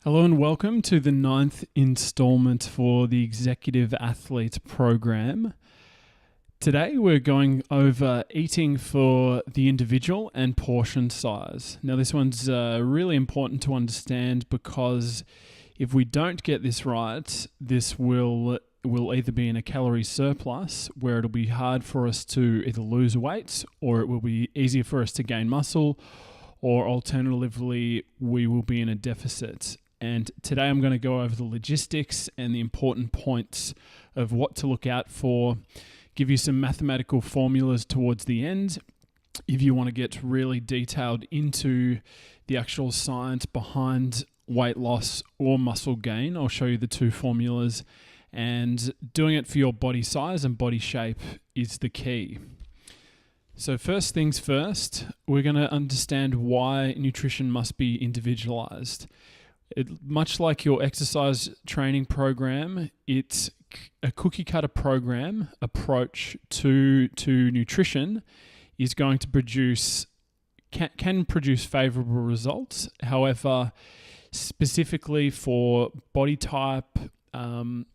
Hello and welcome to the 9th installment for the Executive Athlete Program. Today we're going over eating for the individual and portion size. Now this one's really important to understand because if we don't get this right, this will either be in a calorie surplus where it'll be hard for us to either lose weight, or it will be easier for us to gain muscle, or alternatively we will be in a deficit. And today I'm going to go over the logistics and the important points of what to look out for, give you some mathematical formulas towards the end. If you want to get really detailed into the actual science behind weight loss or muscle gain, I'll show you the two formulas, and doing it for your body size and body shape is the key. So first things first, we're going to understand why nutrition must be individualized. Much like your exercise training program, it's a cookie cutter program approach to nutrition is going to can produce favorable results. However, specifically for body type and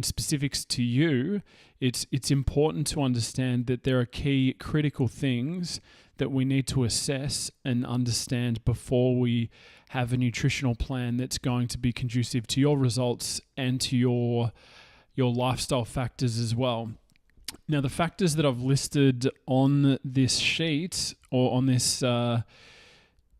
specifics to you, it's important to understand that there are key critical things that we need to assess and understand before we have a nutritional plan that's going to be conducive to your results and to your lifestyle factors as well. Now, the factors that I've listed on this sheet or on this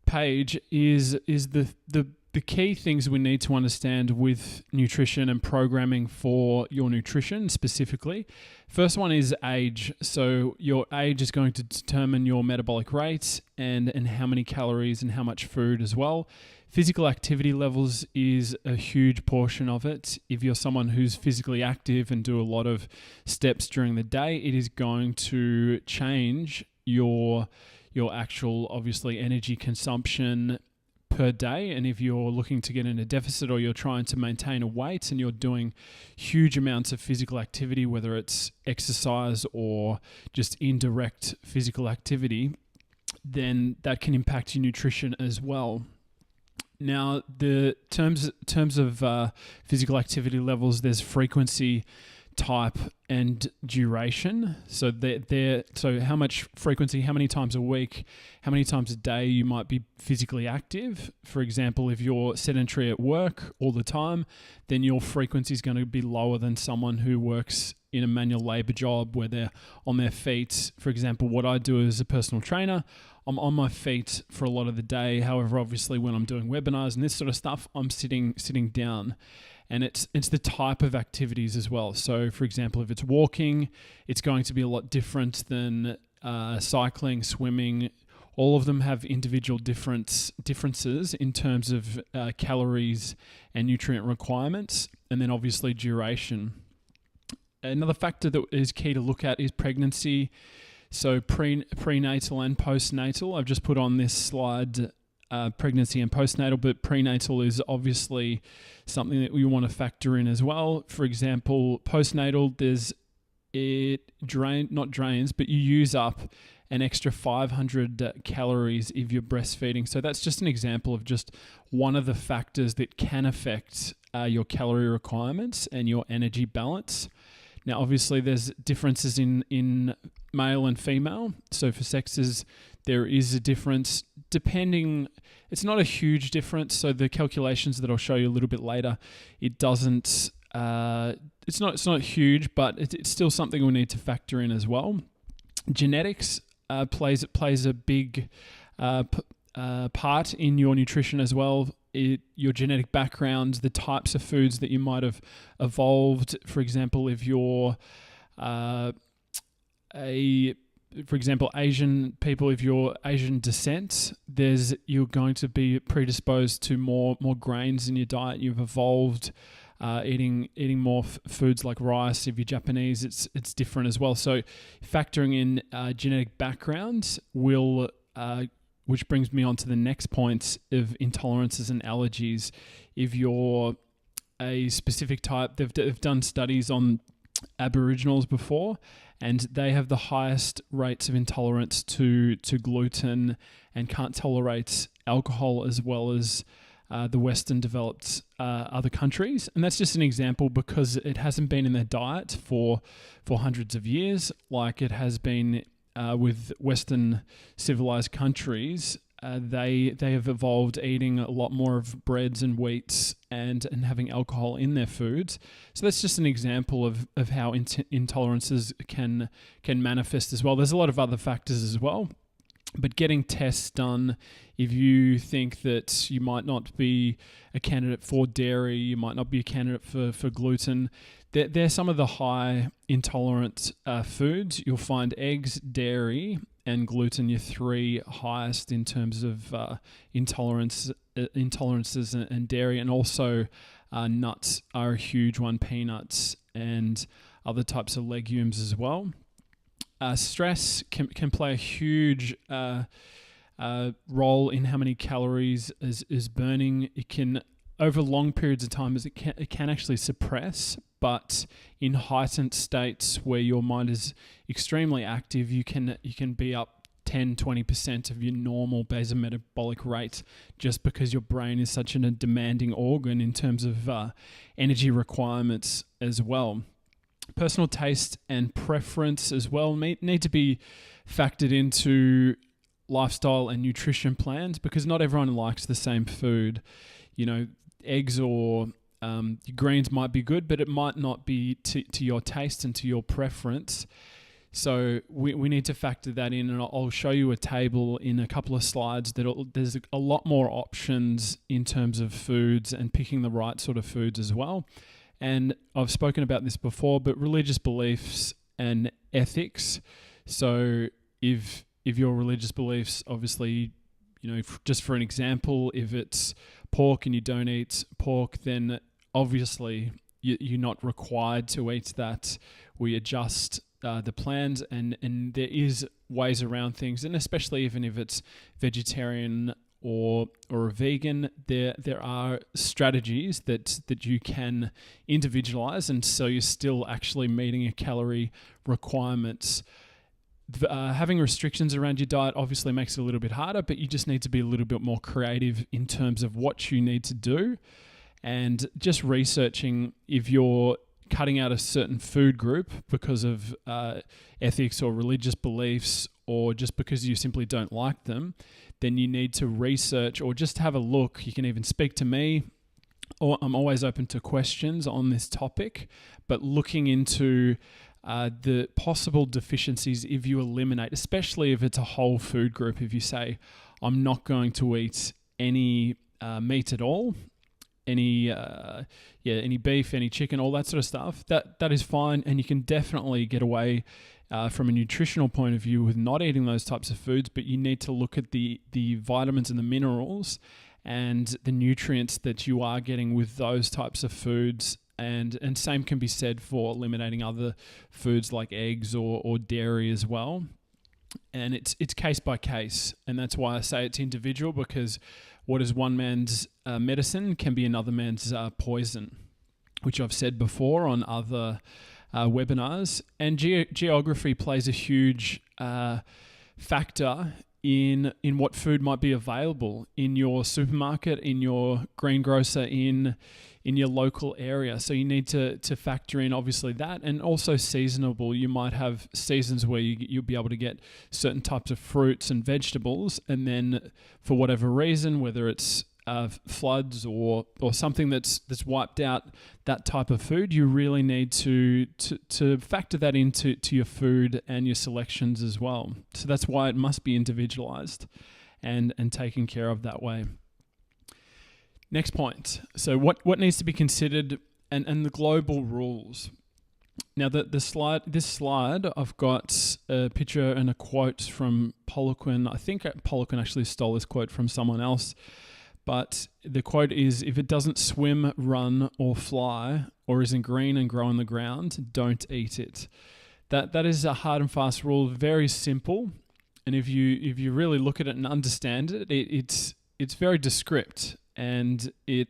page is the key things we need to understand with nutrition and programming for your nutrition specifically. First one is age. So your age is going to determine your metabolic rate and how many calories and how much food as well. Physical activity levels is a huge portion of it. If you're someone who's physically active and do a lot of steps during the day, it is going to change your actual, obviously, energy consumption per day. And if you're looking to get in a deficit or you're trying to maintain a weight and you're doing huge amounts of physical activity, whether it's exercise or just indirect physical activity, then that can impact your nutrition as well. Now, the terms of physical activity levels, there's frequency, type, and duration. So so how much frequency, how many times a week, how many times a day you might be physically active. For example, if you're sedentary at work all the time, then your frequency is going to be lower than someone who works in a manual labor job where they're on their feet. For example, what I do as a personal trainer, I'm on my feet for a lot of the day. However, obviously when I'm doing webinars and this sort of stuff, I'm sitting down. And it's the type of activities as well. So, for example, if it's walking, it's going to be a lot different than cycling, swimming. All of them have individual differences in terms of calories and nutrient requirements, and then obviously duration. Another factor that is key to look at is pregnancy. So prenatal and postnatal. I've just put on this slide pregnancy and postnatal, but prenatal is obviously something that we want to factor in as well. For example, postnatal, but you use up an extra 500 calories if you're breastfeeding. So that's just an example of just one of the factors that can affect your calorie requirements and your energy balance. Now, obviously, there's differences in male and female. So for sexes, there is a difference depending. It's not a huge difference. So the calculations that I'll show you a little bit later, it doesn't. It's not huge, but it's still something we need to factor in as well. Genetics plays a big part in your nutrition as well. Your genetic background, the types of foods that you might have evolved. For example, if you're Asian people, if you're Asian descent, you're going to be predisposed to more grains in your diet. You've evolved eating more foods like rice. If you're Japanese, it's different as well. So factoring in genetic background which brings me on to the next point of intolerances and allergies. If you're a specific type, they've done studies on Aboriginals before, and they have the highest rates of intolerance to gluten and can't tolerate alcohol as well as the Western developed other countries. And that's just an example because it hasn't been in their diet for hundreds of years like it has been with Western civilized countries. They have evolved eating a lot more of breads and wheats and having alcohol in their foods. So that's just an example of how intolerances can manifest as well. There's a lot of other factors as well. But getting tests done, if you think that you might not be a candidate for dairy, you might not be a candidate for gluten, they're some of the high intolerant foods. You'll find eggs, dairy, and gluten, your three highest in terms of intolerances and dairy. And also nuts are a huge one, peanuts and other types of legumes as well. Stress can play a huge role in how many calories is burning. It can, over long periods of time, it can actually suppress, but in heightened states where your mind is extremely active, you can be up 10-20% of your normal basal metabolic rate just because your brain is such a demanding organ in terms of energy requirements as well. Personal taste and preference as well need to be factored into lifestyle and nutrition plans because not everyone likes the same food. Eggs or greens might be good, but it might not be to your taste and to your preference. So we need to factor that in, and I'll show you a table in a couple of slides there's a lot more options in terms of foods and picking the right sort of foods as well. And I've spoken about this before, but religious beliefs and ethics. So if your religious beliefs, obviously, just for an example, if it's pork and you don't eat pork, then obviously you're not required to eat that. We adjust the plans and there is ways around things, and especially even if it's vegetarian or a vegan, there are strategies that you can individualize, and so you're still actually meeting your calorie requirements. Having restrictions around your diet obviously makes it a little bit harder, but you just need to be a little bit more creative in terms of what you need to do, and just researching if you're cutting out a certain food group because of ethics or religious beliefs, or just because you simply don't like them, then you need to research or just have a look. You can even speak to me, or I'm always open to questions on this topic, but looking into the possible deficiencies if you eliminate, especially if it's a whole food group. If you say, I'm not going to eat any meat at all, any beef, any chicken, all that sort of stuff, that is fine, and you can definitely get away from a nutritional point of view with not eating those types of foods, but you need to look at the vitamins and the minerals and the nutrients that you are getting with those types of foods. And same can be said for eliminating other foods like eggs or dairy as well. And it's case by case, and that's why I say it's individual, because what is one man's medicine can be another man's poison, which I've said before on other webinars. And geography plays a huge factor in what food might be available in your supermarket, in your greengrocer, in your local area. So you need to factor in obviously that, and also seasonable. You might have seasons where you'll be able to get certain types of fruits and vegetables, and then for whatever reason, whether it's floods or something that's wiped out that type of food, you really need to factor that into your food and your selections as well. So that's why it must be individualized and taken care of that way. Next point. So what needs to be considered and the global rules. Now this slide, I've got a picture and a quote from Poliquin. I think Poliquin actually stole this quote from someone else. But the quote is, if it doesn't swim, run, or fly, or isn't green and grow on the ground, don't eat it. That is a hard and fast rule, very simple. And if you really look at it and understand it, it's very descript, and it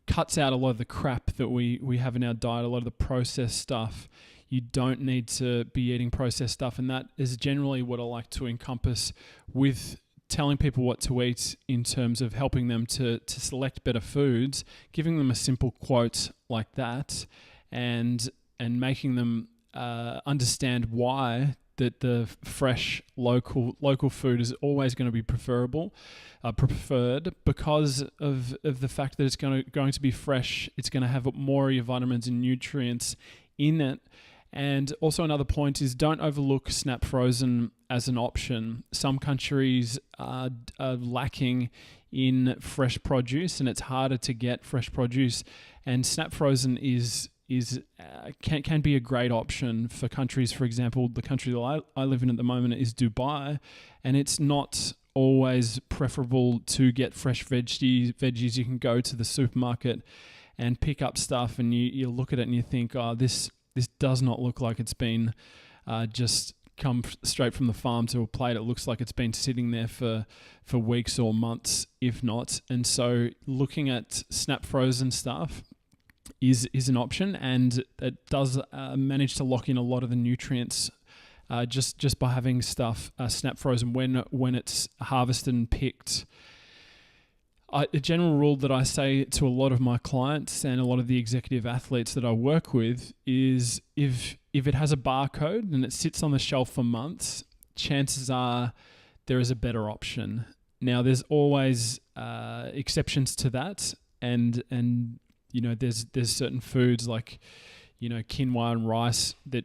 cuts out a lot of the crap that we have in our diet, a lot of the processed stuff. You don't need to be eating processed stuff, and that is generally what I like to encompass with telling people what to eat in terms of helping them to select better foods, giving them a simple quote like that, and making them understand why that the fresh local food is always going to be preferred because of the fact that it's going to be fresh. It's going to have more of your vitamins and nutrients in it. And also another point is, don't overlook snap frozen as an option. Some countries are lacking in fresh produce, and it's harder to get fresh produce. And snap frozen can be a great option for countries. For example, the country that I live in at the moment is Dubai, and it's not always preferable to get fresh veggies. You can go to the supermarket and pick up stuff, and you look at it and you think, oh, this does not look like it's been just come straight from the farm to a plate. It looks like it's been sitting there for weeks or months, if not. And so looking at snap frozen stuff is an option, and it does manage to lock in a lot of the nutrients just by having stuff snap frozen when it's harvested and picked. A general rule that I say to a lot of my clients and a lot of the executive athletes that I work with is if it has a barcode and it sits on the shelf for months, chances are there is a better option. Now, there's always exceptions to that, and there's certain foods like quinoa and rice that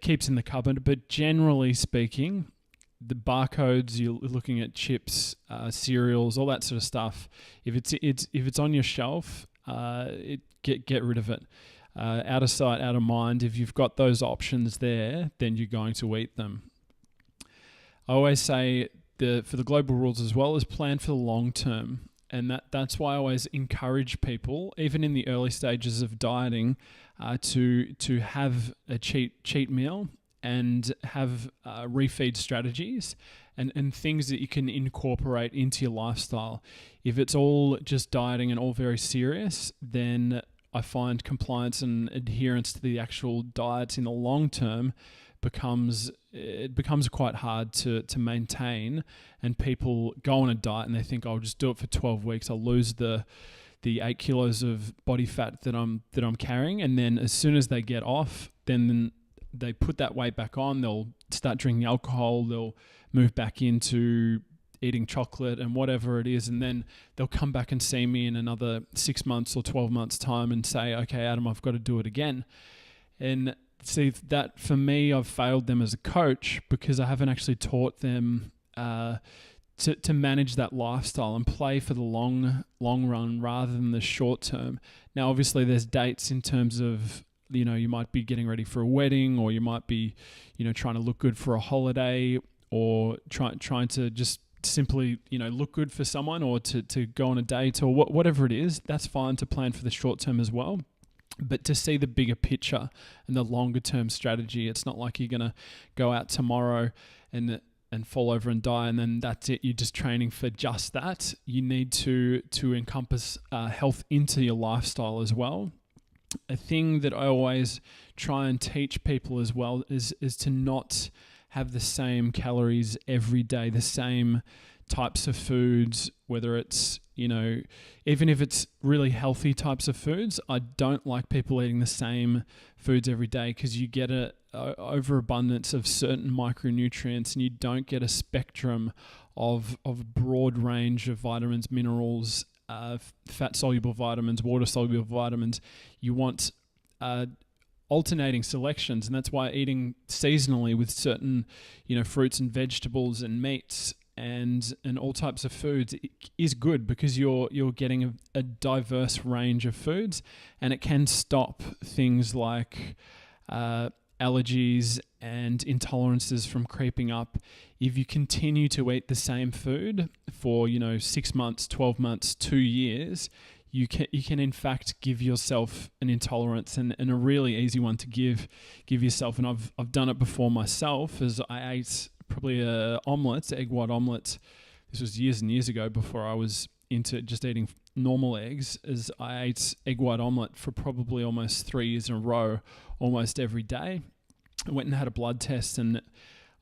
keeps in the cupboard, but generally speaking, the barcodes, you're looking at chips, cereals, all that sort of stuff. If it's on your shelf, get rid of it. Out of sight, out of mind. If you've got those options there, then you're going to eat them. I always say for the global rules as well, is plan for the long term, and that's why I always encourage people, even in the early stages of dieting, to have a cheat meal and have refeed strategies and things that you can incorporate into your lifestyle. If it's all just dieting and all very serious, then I find compliance and adherence to the actual diets in the long term becomes quite hard to maintain, and people go on a diet and they think, I'll just do it for 12 weeks, I'll lose the 8 kilos of body fat that I'm carrying, and then as soon as they get off, then they put that weight back on, they'll start drinking alcohol, they'll move back into eating chocolate and whatever it is, and then they'll come back and see me in another 6 months or 12 months time and say, okay, Adam, I've got to do it again. And see, that for me, I've failed them as a coach because I haven't actually taught them to manage that lifestyle and play for the long run rather than the short term. Now, obviously, there's dates in terms of, you might be getting ready for a wedding, or you might be, trying to look good for a holiday, or trying to just simply, look good for someone, or to go on a date, or whatever it is. That's fine to plan for the short term as well. But to see the bigger picture and the longer term strategy, it's not like you're going to go out tomorrow and fall over and die, and then that's it. You're just training for just that. You need to encompass health into your lifestyle as well. A thing that I always try and teach people as well is to not have the same calories every day, the same types of foods, whether it's, even if it's really healthy types of foods. I don't like people eating the same foods every day, because you get a overabundance of certain micronutrients, and you don't get a spectrum of broad range of vitamins, minerals, fat-soluble vitamins, water-soluble vitamins. You want alternating selections, and that's why eating seasonally with certain, fruits and vegetables and meats and all types of foods is good, because you're getting a diverse range of foods, and it can stop things like allergies and intolerances from creeping up. If you continue to eat the same food for 6 months, 12 months, 2 years, you can in fact give yourself an intolerance, and a really easy one to give yourself. And I've done it before myself, as I ate probably egg white omelette. This was years and years ago, before I was into just eating normal eggs, as I ate egg white omelette for probably almost 3 years in a row, almost every day. I went and had a blood test, and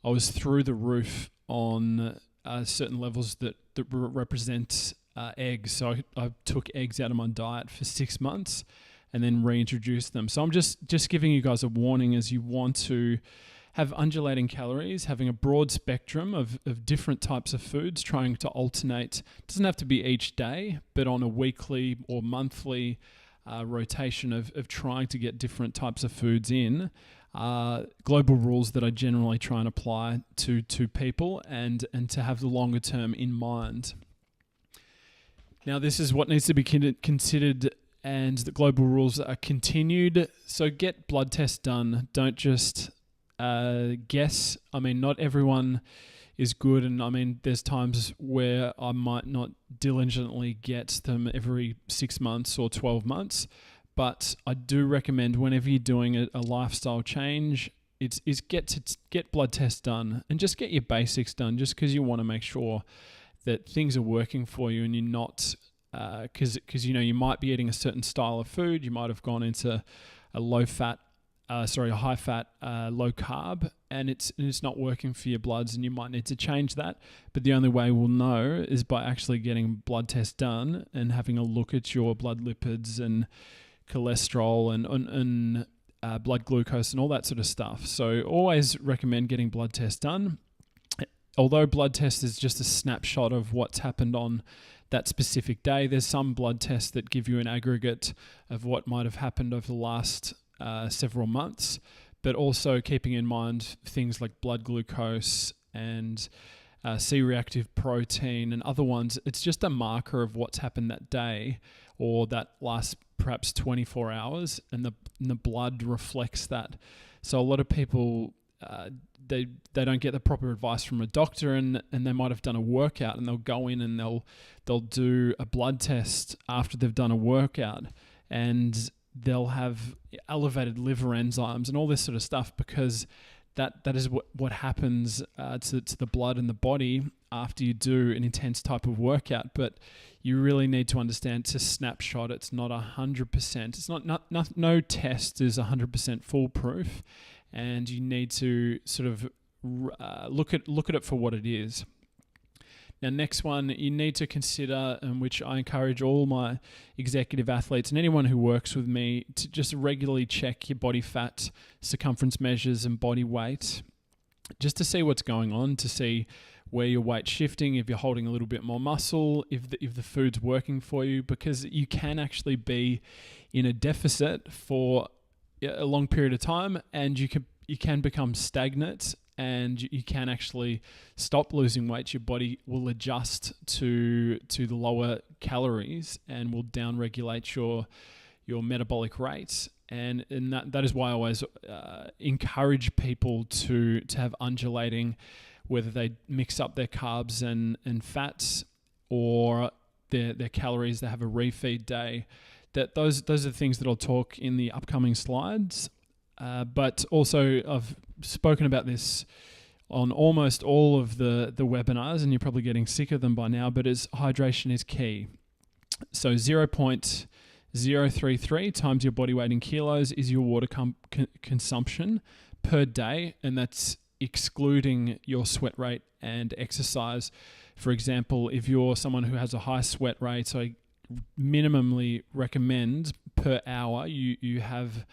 I was through the roof on certain levels that represent eggs. So I took eggs out of my diet for 6 months and then reintroduced them. So I'm just giving you guys a warning as you want to have undulating calories, having a broad spectrum of different types of foods, trying to alternate. It doesn't have to be each day, but on a weekly or monthly rotation of trying to get different types of foods in. Global rules that I generally try and apply to people and to have the longer term in mind. Now, this is what needs to be considered, and the global rules are continued. So get blood tests done. Don't just guess. I mean, not everyone is good, and I mean, there's times where I might not diligently get them every 6 months or 12 months, but I do recommend whenever you're doing a lifestyle change, it's get blood tests done and just get your basics done, just because you want to make sure that things are working for you and you're not, because you might be eating a certain style of food. You might have gone into a high fat, low carb, and it's not working for your bloods, and you might need to change that. But the only way we'll know is by actually getting blood tests done and having a look at your blood lipids and cholesterol and blood glucose and all that sort of stuff. So always recommend getting blood tests done. Although blood test is just a snapshot of what's happened on that specific day, there's some blood tests that give you an aggregate of what might have happened over the last several months, but also keeping in mind things like blood glucose and C-reactive protein and other ones. It's just a marker of what's happened that day or that last perhaps 24 hours, and the blood reflects that. So a lot of people, they don't get the proper advice from a doctor, and they might have done a workout, and they'll go in and they'll do a blood test after they've done a workout, and they'll have elevated liver enzymes and all this sort of stuff, because that is what happens to the blood in the body after you do an intense type of workout. But you really need to understand it's a snapshot. It's not 100%. It's not no test is 100% foolproof, and you need to sort of look at it for what it is. Now, next one you need to consider, and which I encourage all my executive athletes and anyone who works with me to just regularly check your body fat, circumference measures, and body weight, just to see what's going on, to see where your weight's shifting, if you're holding a little bit more muscle, if the food's working for you, because you can actually be in a deficit for a long period of time, and you can become stagnant, and you can actually stop losing weight. Your body will adjust to the lower calories and will downregulate your metabolic rates. And that is why I always encourage people to have undulating, whether they mix up their carbs and fats or their calories, they have a refeed day. That those are the things that I'll talk in the upcoming slides. But also I've spoken about this on almost all of the webinars, and you're probably getting sick of them by now, but hydration is key. So 0.033 times your body weight in kilos is your water consumption per day, and that's excluding your sweat rate and exercise. For example, if you're someone who has a high sweat rate, so I minimally recommend per hour you have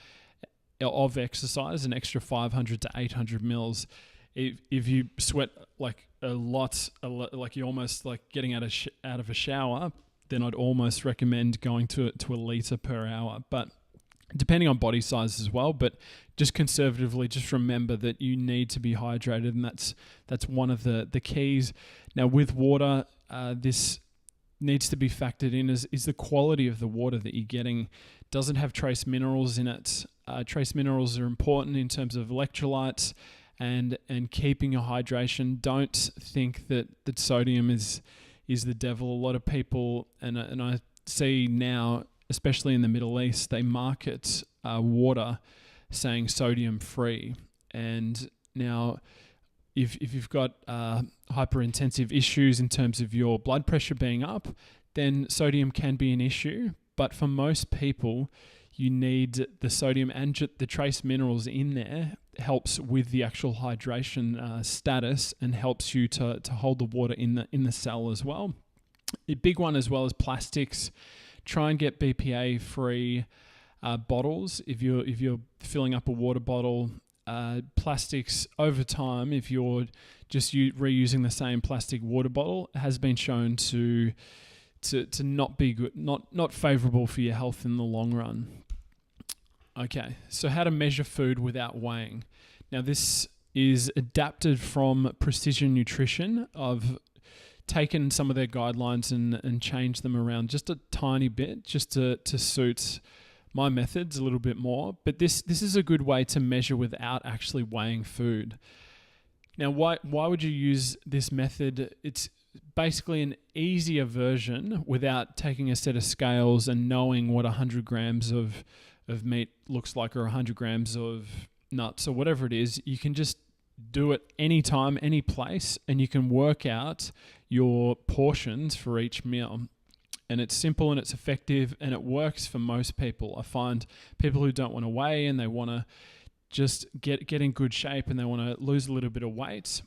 of exercise an extra 500 to 800 mils. If you sweat like a lot, like you're almost like getting out of a shower, then I'd almost recommend going to a litre per hour. But depending on body size as well, but just conservatively, just remember that you need to be hydrated, and that's one of the keys. Now with water, this needs to be factored in is the quality of the water that you're getting. Doesn't have trace minerals in it. Trace minerals are important in terms of electrolytes and keeping your hydration. Don't think that sodium is the devil. A lot of people, and I see now, especially in the Middle East, they market water saying sodium free. And now if you've got hyperintensive issues in terms of your blood pressure being up, then sodium can be an issue. But for most people, you need the sodium and the trace minerals in there helps with the actual hydration status and helps you to hold the water in the cell as well. A big one as well is plastics. Try and get BPA free bottles if you're filling up a water bottle. Plastics over time, if you're just reusing the same plastic water bottle, has been shown to not be good, not favorable for your health in the long run. Okay, so how to measure food without weighing. Now this is adapted from Precision Nutrition. I've taken some of their guidelines and changed them around just a tiny bit, just to suit my methods a little bit more. But this is a good way to measure without actually weighing food. Now, why would you use this method? It's basically an easier version without taking a set of scales and knowing what 100 grams of meat looks like, or 100 grams of nuts, or whatever it is. You can just do it anytime, any place, and you can work out your portions for each meal. And it's simple and it's effective and it works for most people. I find people who don't want to weigh and they want to just get in good shape and they want to lose a little bit of weight.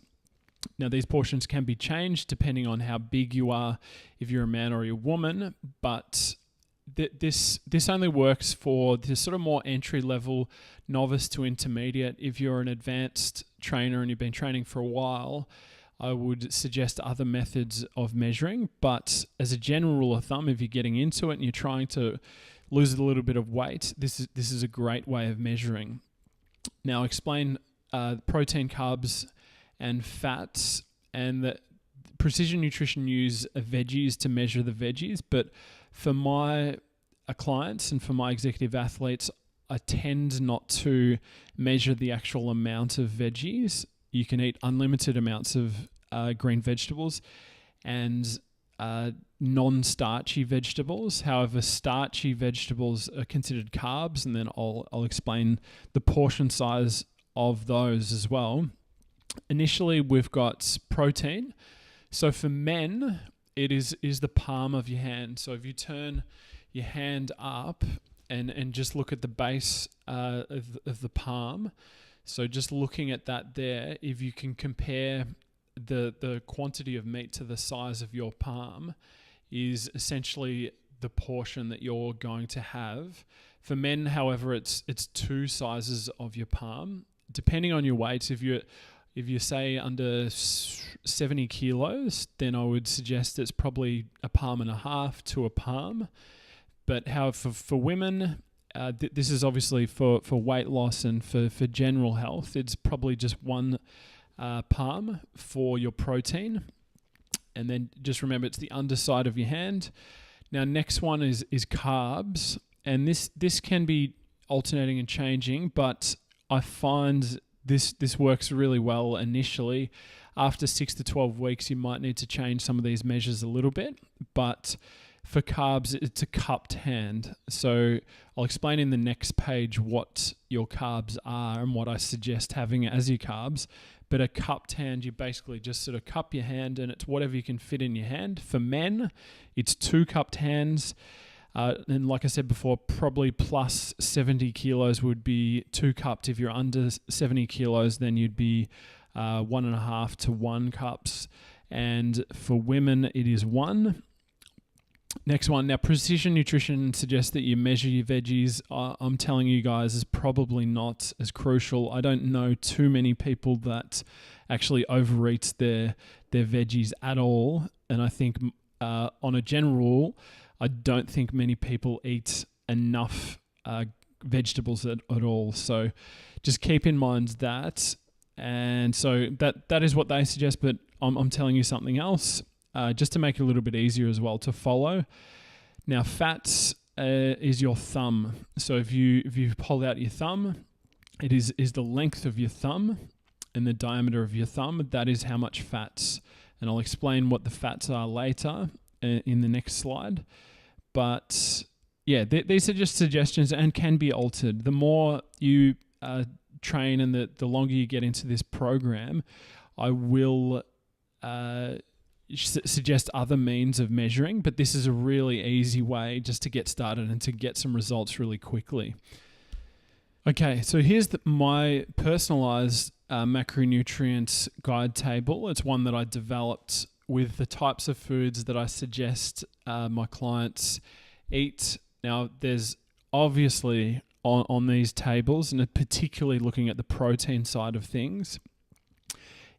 Now, these portions can be changed depending on how big you are, if you're a man or a woman, but this only works for the sort of more entry-level, novice to intermediate. If you're an advanced trainer and you've been training for a while, I would suggest other methods of measuring. But as a general rule of thumb, if you're getting into it and you're trying to lose a little bit of weight, this is a great way of measuring. Now, I'll explain protein, carbs, and fats, and that Precision Nutrition use veggies to measure the veggies. But for my clients and for my executive athletes, I tend not to measure the actual amount of veggies. You can eat unlimited amounts of green vegetables and non-starchy vegetables. However, starchy vegetables are considered carbs, and then I'll explain the portion size of those as well. Initially, we've got protein. So for men, it is the palm of your hand. So if you turn your hand up and just look at the base of the palm, so just looking at that there, if you can compare the quantity of meat to the size of your palm, is essentially the portion that you're going to have. For men, however, it's two sizes of your palm, depending on your weight. If you say under 70 kilos, then I would suggest it's probably a palm and a half to a palm. But however, for women, this is obviously for weight loss and for general health, it's probably just one palm for your protein. And then just remember, it's the underside of your hand. Now, next one is carbs. And this can be alternating and changing, but I find this works really well initially. After 6 to 12 weeks, you might need to change some of these measures a little bit, but for carbs, it's a cupped hand. So I'll explain in the next page what your carbs are and what I suggest having as your carbs. But a cupped hand, you basically just sort of cup your hand and it's whatever you can fit in your hand. For men, it's 2 cupped hands. And like I said before, probably plus 70 kilos would be 2 cupped. If you're under 70 kilos, then you'd be 1.5 to 1 cups. And for women, it is 1. Next one. Now, Precision Nutrition suggests that you measure your veggies. I'm telling you guys, is probably not as crucial. I don't know too many people that actually overeat their veggies at all. And I think on a general rule, I don't think many people eat enough vegetables at all. So just keep in mind that. And so that is what they suggest, but I'm telling you something else. Just to make it a little bit easier as well to follow. Now, fats is your thumb. So if you hold out your thumb, it is the length of your thumb and the diameter of your thumb. That is how much fats. And I'll explain what the fats are later in the next slide. But yeah, these are just suggestions and can be altered. The more you train and the longer you get into this program, I will suggest other means of measuring, but this is a really easy way just to get started and to get some results really quickly. Okay, so here's my personalized macronutrients guide table. It's one that I developed with the types of foods that I suggest my clients eat. Now, there's obviously on these tables, and particularly looking at the protein side of things,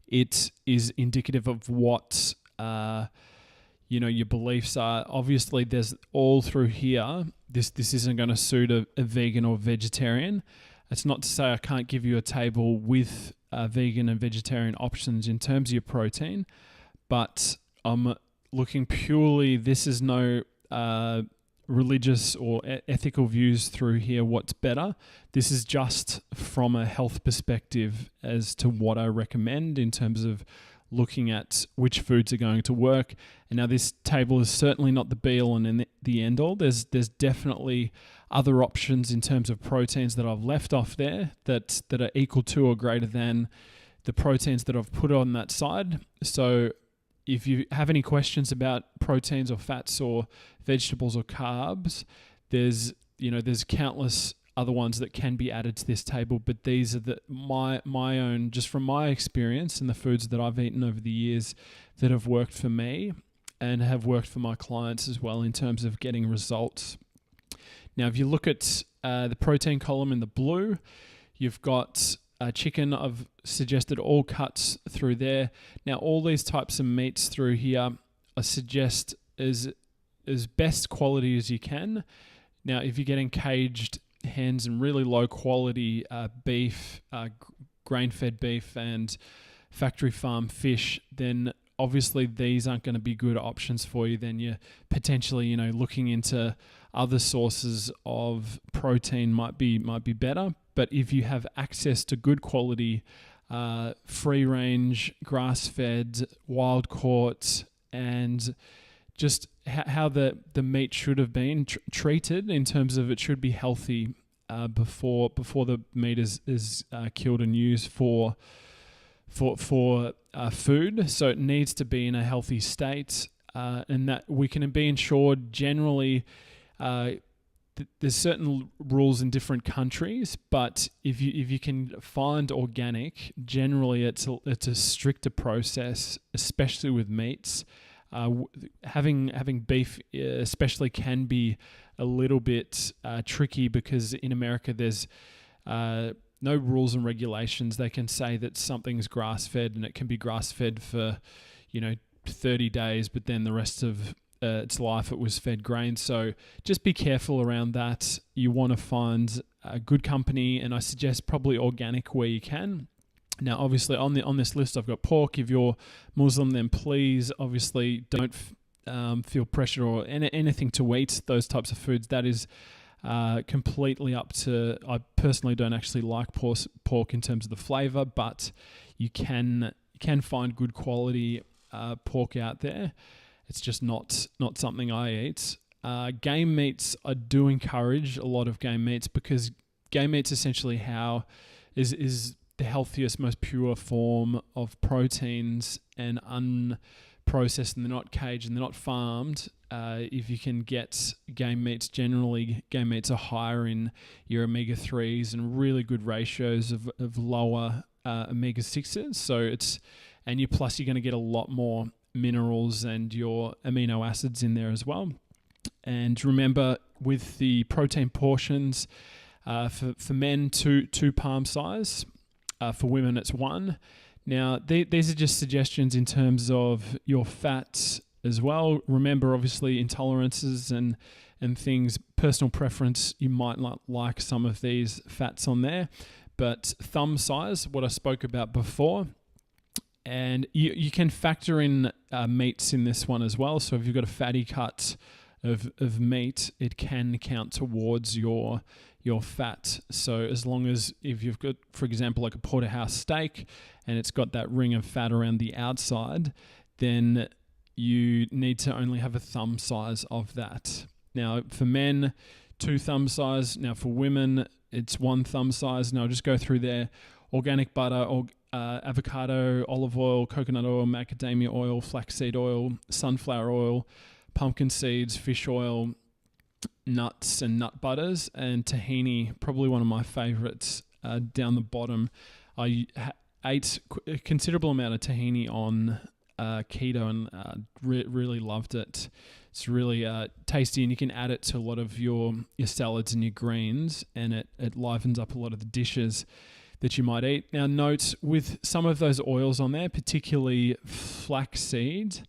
it is indicative of what your beliefs are. Obviously, there's all through here. This isn't going to suit a vegan or vegetarian. It's not to say I can't give you a table with vegan and vegetarian options in terms of your protein, but I'm looking purely. This is no religious or ethical views through here. What's better? This is just from a health perspective as to what I recommend in terms of looking at which foods are going to work. And now this table is certainly not the be all and the end all. There's definitely other options in terms of proteins that I've left off there that are equal to or greater than the proteins that I've put on that side. So if you have any questions about proteins or fats or vegetables or carbs, there's countless other ones that can be added to this table, but these are my own, just from my experience and the foods that I've eaten over the years that have worked for me and have worked for my clients as well in terms of getting results. Now, if you look at the protein column in the blue, you've got chicken. I've suggested all cuts through there. Now, all these types of meats through here, I suggest is best quality as you can. Now, if you're getting caged hens and really low quality beef, grain-fed beef and factory farm fish, then obviously these aren't going to be good options for you. Then you're potentially looking into other sources of protein might be better. But if you have access to good quality free range, grass-fed, wild caught, and just how the meat should have been treated in terms of it should be healthy before the meat is killed and used for food. So it needs to be in a healthy state, and that we can be ensured generally. There's certain rules in different countries, but if you can find organic, generally it's a stricter process, especially with meats. Having beef especially can be a little bit tricky because in America there's no rules and regulations. They can say that something's grass-fed and it can be grass-fed for 30 days, but then the rest of its life it was fed grain. So just be careful around that. You want to find a good company, and I suggest probably organic where you can. Now, obviously, on this list, I've got pork. If you're Muslim, then please, obviously, don't feel pressure or anything to eat those types of foods. That is completely up to. I personally don't actually like pork in terms of the flavor, but you can find good quality pork out there. It's just not something I eat. Game meats, I do encourage a lot of game meats because game meats essentially is the healthiest, most pure form of proteins and unprocessed, and they're not caged and they're not farmed. If you can get game meats, generally game meats are higher in your omega-3s and really good ratios of lower omega-6s. So plus you're going to get a lot more minerals and your amino acids in there as well. And remember, with the protein portions, for men, two palm size. For women, it's 1. Now, these are just suggestions in terms of your fats as well. Remember, obviously, intolerances and things, personal preference, you might not like some of these fats on there. But thumb size, what I spoke about before, and you can factor in meats in this one as well. So if you've got a fatty cut of meat, it can count towards your fat. So as long as if you've got, for example, like a porterhouse steak and it's got that ring of fat around the outside, then you need to only have a thumb size of that. Now for men, 2 thumb size. Now for women, it's 1 thumb size. Now I'll just go through there. Organic butter, avocado, olive oil, coconut oil, macadamia oil, flaxseed oil, sunflower oil, pumpkin seeds, fish oil, nuts and nut butters, and tahini, probably one of my favorites, down the bottom. I ate a considerable amount of tahini on keto and really loved it. It's really tasty, and you can add it to a lot of your salads and your greens, and it livens up a lot of the dishes that you might eat. Now note, with some of those oils on there, particularly flaxseed,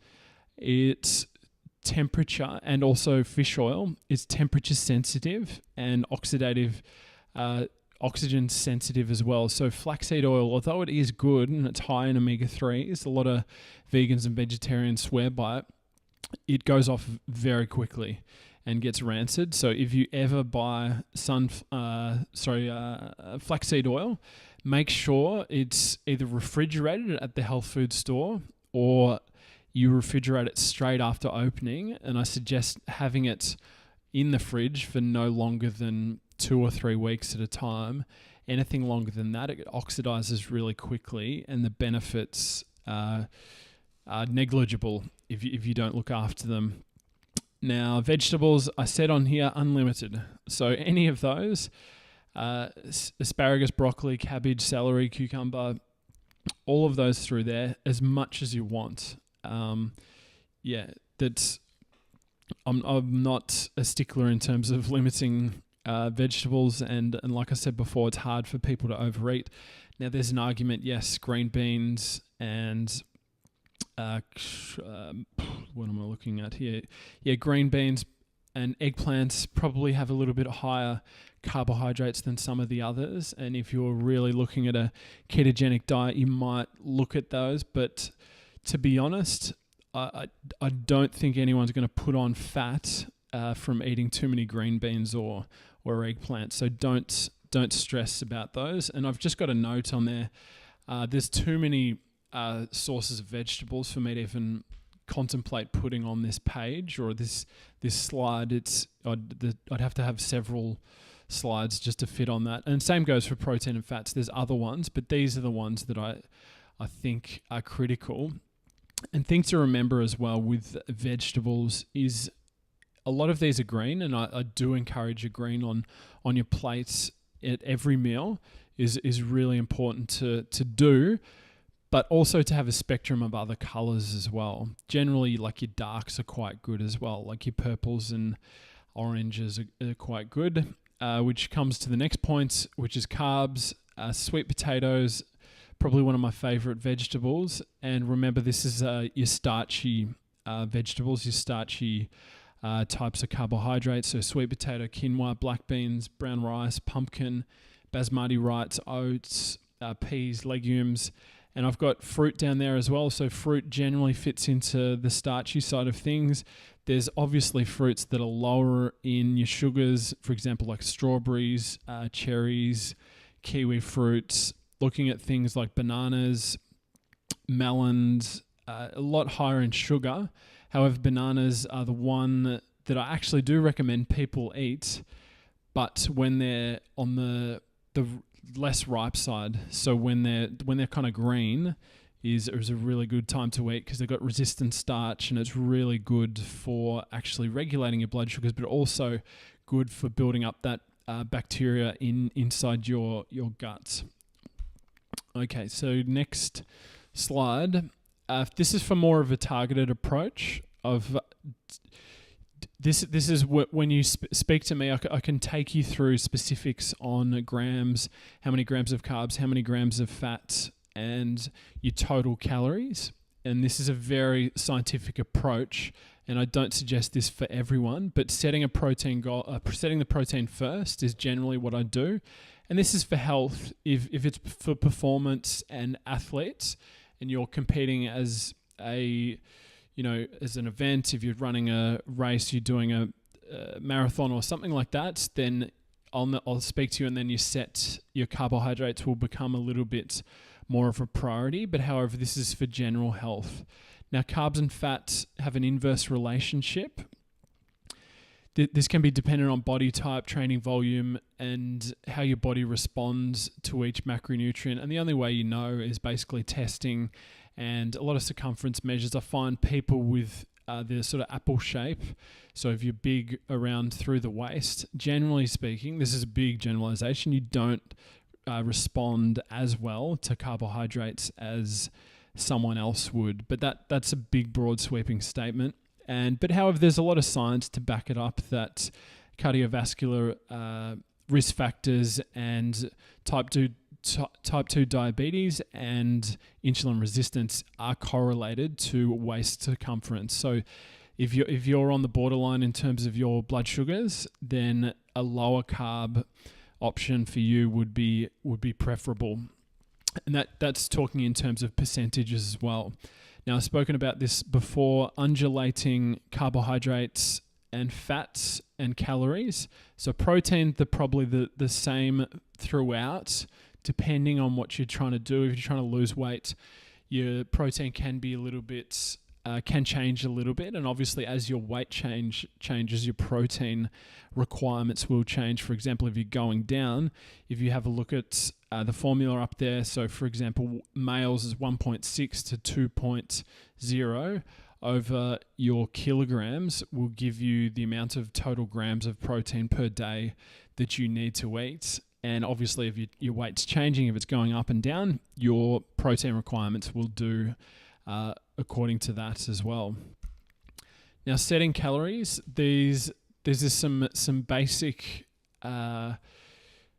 it's temperature, and also fish oil, is temperature sensitive and oxygen sensitive as well. So flaxseed oil, although it is good and it's high in omega-3s, a lot of vegans and vegetarians swear by it, it goes off very quickly and gets rancid. So if you ever buy flaxseed oil, make sure it's either refrigerated at the health food store or you refrigerate it straight after opening. And I suggest having it in the fridge for no longer than 2 or 3 weeks at a time. Anything longer than that, it oxidizes really quickly, and the benefits are negligible if you don't look after them. Now, vegetables, I said on here, unlimited. So any of those, asparagus, broccoli, cabbage, celery, cucumber, all of those through there, as much as you want. I'm not a stickler in terms of limiting vegetables, and like I said before, it's hard for people to overeat. Now, there's an argument, yes, green beans and what am I looking at here? Yeah, green beans and eggplants probably have a little bit higher carbohydrates than some of the others, and if you're really looking at a ketogenic diet, you might look at those, but to be honest, I don't think anyone's going to put on fat from eating too many green beans or eggplants. So don't stress about those. And I've just got a note on there. There's too many sources of vegetables for me to even contemplate putting on this page or this slide. I'd have to have several slides just to fit on that. And same goes for protein and fats. There's other ones, but these are the ones that I think are critical. And things to remember as well with vegetables is a lot of these are green, and I do encourage a green on your plates at every meal is really important to do, but also to have a spectrum of other colors as well. Generally, like your darks are quite good as well, like your purples and oranges are quite good, which comes to the next point, which is carbs. Sweet potatoes, probably one of my favorite vegetables. And remember, this is your starchy vegetables, your starchy types of carbohydrates. So sweet potato, quinoa, black beans, brown rice, pumpkin, basmati rice, oats, peas, legumes. And I've got fruit down there as well. So fruit generally fits into the starchy side of things. There's obviously fruits that are lower in your sugars, for example, like strawberries, cherries, kiwi fruits. Looking at things like bananas, melons, a lot higher in sugar. However, bananas are the one that I actually do recommend people eat, but when they're on the less ripe side. So when they're kind of green, is a really good time to eat because they've got resistant starch, and it's really good for actually regulating your blood sugars, but also good for building up that bacteria inside your guts. Okay, so next slide. This is for more of a targeted approach of this is when you speak to me, I can take you through specifics on grams, how many grams of carbs, how many grams of fat, and your total calories. And this is a very scientific approach, and I don't suggest this for everyone, but setting a protein goal, setting the protein first is generally what I do. And this is for health. If it's for performance and athletes, and you're competing as an event, if you're running a race, you're doing a marathon or something like that, then I'll speak to you, and then your carbohydrates will become a little bit more of a priority. But however, this is for general health. Now, carbs and fats have an inverse relationship. This can be dependent on body type, training volume, and how your body responds to each macronutrient. And the only way you know is basically testing and a lot of circumference measures. I find people with the sort of apple shape. So if you're big around through the waist, generally speaking, this is a big generalization, you don't respond as well to carbohydrates as someone else would. But that's a big, broad, sweeping statement. But however, there's a lot of science to back it up that cardiovascular risk factors and type 2 diabetes and insulin resistance are correlated to waist circumference. So if you're on the borderline in terms of your blood sugars, then a lower carb option for you would be preferable. And that's talking in terms of percentages as well. Now, I've spoken about this before, undulating carbohydrates and fats and calories. So protein, they're probably the same throughout, depending on what you're trying to do. If you're trying to lose weight, your protein can be a little bit, can change a little bit. And obviously, as your weight changes, your protein requirements will change. For example, if you're going down, if you have a look at the formula up there, so for example, males is 1.6 to 2.0 over your kilograms will give you the amount of total grams of protein per day that you need to eat. And obviously, if your weight's changing, if it's going up and down, your protein requirements will do according to that as well. Now, setting calories, there's some basic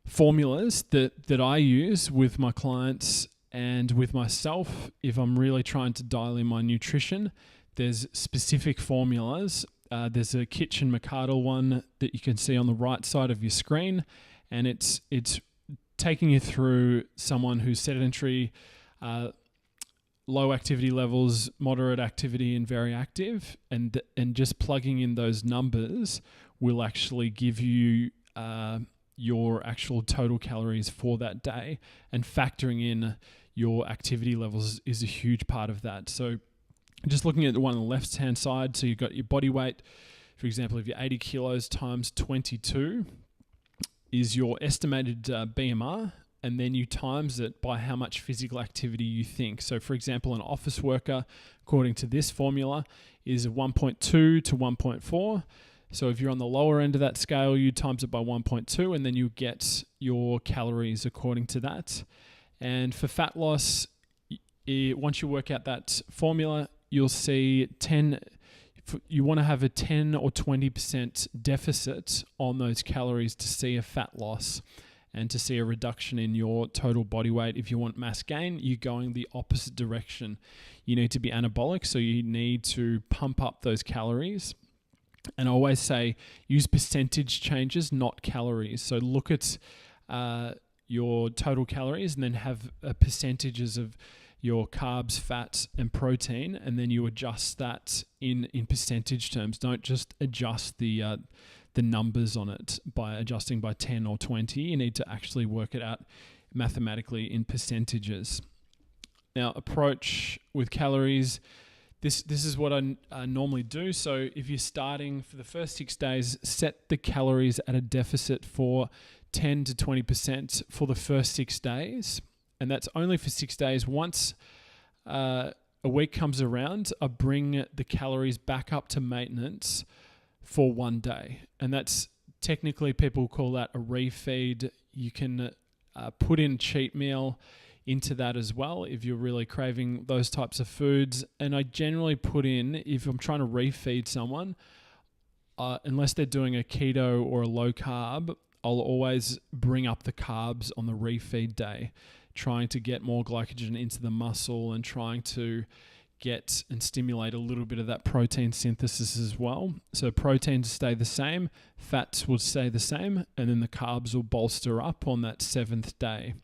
formulas that I use with my clients and with myself if I'm really trying to dial in my nutrition. There's specific formulas. There's a Kitchen McArdle one that you can see on the right side of your screen, and it's taking you through someone who's sedentary, low activity levels, moderate activity, and very active, and just plugging in those numbers will actually give you your actual total calories for that day, and factoring in your activity levels is a huge part of that. So just looking at the one on the left-hand side, so you've got your body weight. For example, if you're 80 kilos times 22 is your estimated BMR, and then you times it by how much physical activity you think. So for example, an office worker, according to this formula, is 1.2 to 1.4. So if you're on the lower end of that scale, you times it by 1.2, and then you get your calories according to that. And for fat loss, once you work out that formula, you'll see you want to have a 10 or 20% deficit on those calories to see a fat loss and to see a reduction in your total body weight. If you want mass gain, you're going the opposite direction. You need to be anabolic, so you need to pump up those calories. And I always say use percentage changes, not calories. So look at your total calories and then have percentages of your carbs, fats, and protein, and then you adjust that in percentage terms. Don't just adjust the numbers on it by adjusting by 10 or 20. You need to actually work it out mathematically in percentages. Now, approach with calories. This is what I normally do. So if you're starting for the first 6 days, set the calories at a deficit for 10 to 20% for the first 6 days. And that's only for 6 days. Once a week comes around, I bring the calories back up to maintenance for 1 day. And that's technically, people call that a refeed. You can put in a cheat meal into that as well if you're really craving those types of foods. And I generally put in, if I'm trying to refeed someone, unless they're doing a keto or a low carb, I'll always bring up the carbs on the refeed day, trying to get more glycogen into the muscle and trying to get and stimulate a little bit of that protein synthesis as well. So proteins stay the same, fats will stay the same, and then the carbs will bolster up on that 7th day.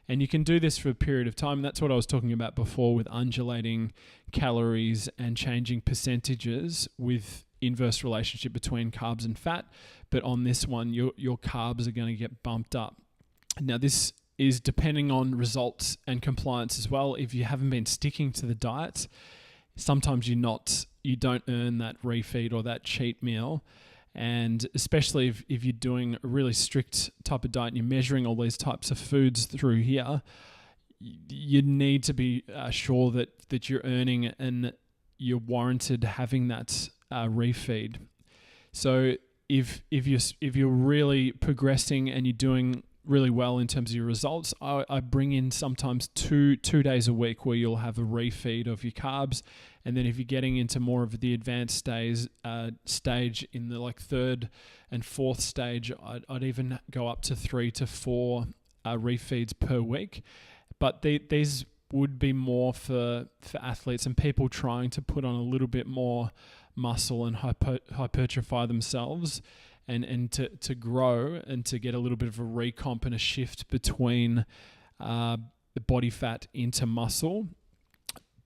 And you can do this for a period of time. That's what I was talking about before with undulating calories and changing percentages with inverse relationship between carbs and fat. But on this one, your carbs are going to get bumped up. Now, this is depending on results and compliance as well. If you haven't been sticking to the diet, sometimes you don't earn that refeed or that cheat meal. And especially if you're doing a really strict type of diet and you're measuring all these types of foods through here, you need to be sure that you're earning you're warranted having that refeed. So if you're really progressing and you're doing really well in terms of your results, I bring in sometimes two days a week where you'll have a refeed of your carbs. And then if you're getting into more of the advanced stage in the like third and fourth stage, I'd even go up to 3 to 4 refeeds per week. But these would be more for athletes and people trying to put on a little bit more muscle and hypertrophy themselves and to grow and to get a little bit of a recomp and a shift between the body fat into muscle.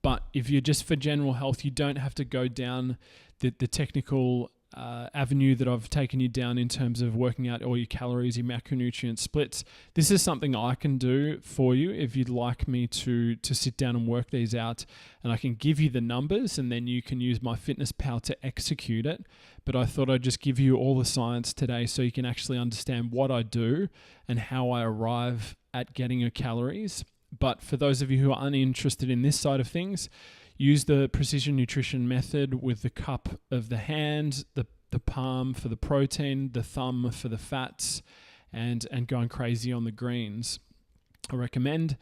But if you're just for general health, you don't have to go down the technical avenue that I've taken you down in terms of working out all your calories, your macronutrient splits. This is something I can do for you if you'd like me to sit down and work these out, and I can give you the numbers and then you can use MyFitnessPal to execute it. But I thought I'd just give you all the science today so you can actually understand what I do and how I arrive at getting your calories. But for those of you who are uninterested in this side of things, use the precision nutrition method with the cup of the hand, the palm for the protein, the thumb for the fats, and going crazy on the greens. I recommend.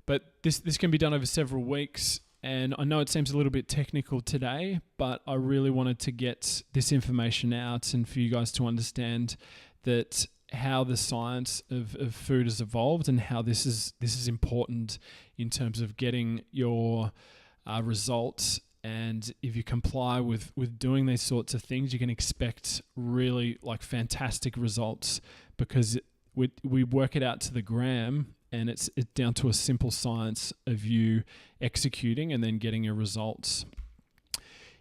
But this can be done over several weeks. And I know it seems a little bit technical today, but I really wanted to get this information out and for you guys to understand that how the science of food has evolved and how this is important in terms of getting your results. And if you comply with doing these sorts of things, you can expect really like fantastic results, because we work it out to the gram, and it's down to a simple science of you executing and then getting your results.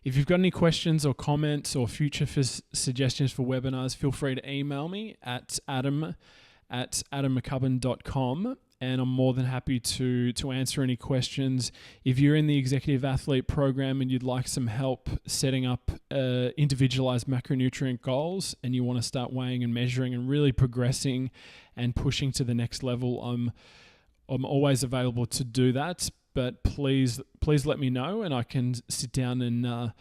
If you've got any questions or comments or future suggestions for webinars, feel free to email me at adam@adammccubbin.com, and I'm more than happy to answer any questions. If you're in the Executive Athlete Program and you'd like some help setting up individualized macronutrient goals and you want to start weighing and measuring and really progressing and pushing to the next level, I'm always available to do that. But please let me know and I can sit down and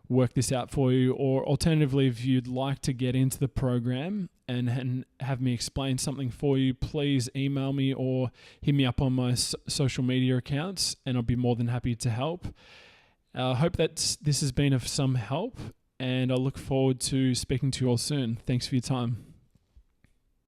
work this out for you. Or alternatively, if you'd like to get into the program and have me explain something for you, please email me or hit me up on my social media accounts, and I'll be more than happy to help. I hope that this has been of some help, and I look forward to speaking to you all soon. Thanks for your time.